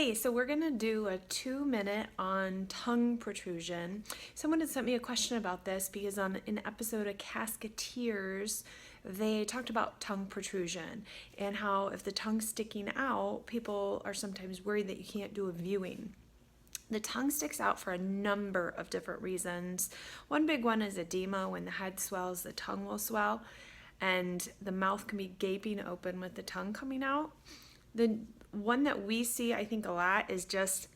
Hey, so we're gonna do a 2-minute on tongue protrusion. Someone had sent me a question about this because on an episode of Casketeers, they talked about tongue protrusion and how if the tongue's sticking out, people are sometimes worried that you can't do a viewing. The tongue sticks out for a number of different reasons. One big one is edema. When the head swells, the tongue will swell, and the mouth can be gaping open with the tongue coming out. The one that we see, I think, a lot is just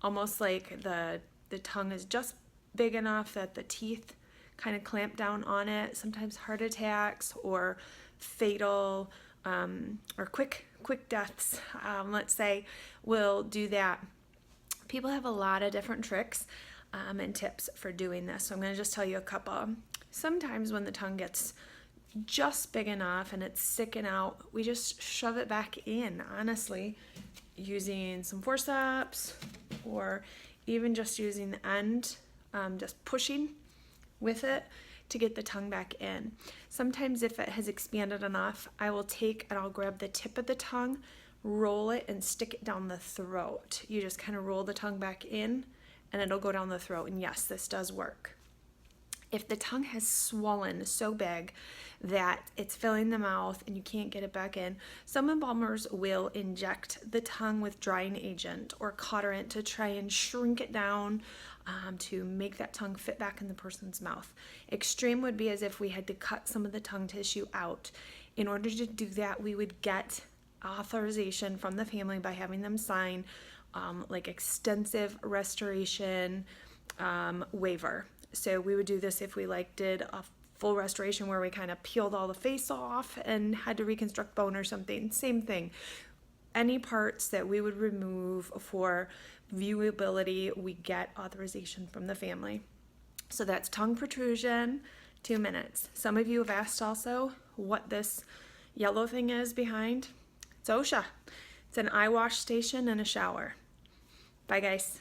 almost like the tongue is just big enough that the teeth kind of clamp down on it. Sometimes heart attacks or fatal or quick deaths, let's say, will do that. People have a lot of different tricks and tips for doing this, so I'm going to just tell you a couple. Sometimes when the tongue gets just big enough and it's sticking out, we just shove it back in, honestly, using some forceps or even just using the end, just pushing with it to get the tongue back in. Sometimes if it has expanded enough, I will take and I'll grab the tip of the tongue, roll it and stick it down the throat. You just kind of roll the tongue back in and it'll go down the throat, and yes, this does work. If the tongue has swollen so big that it's filling the mouth and you can't get it back in, some embalmers will inject the tongue with drying agent or cauterant to try and shrink it down to make that tongue fit back in the person's mouth. Extreme would be as if we had to cut some of the tongue tissue out. In order to do that, we would get authorization from the family by having them sign like extensive restoration waiver. So we would do this if we did a full restoration where we kind of peeled all the face off and had to reconstruct bone or something. Same thing. Any parts that we would remove for viewability, we get authorization from the family. So that's tongue protrusion, 2 minutes. Some of you have asked also what this yellow thing is behind. It's OSHA. It's an eye wash station and a shower. Bye, guys.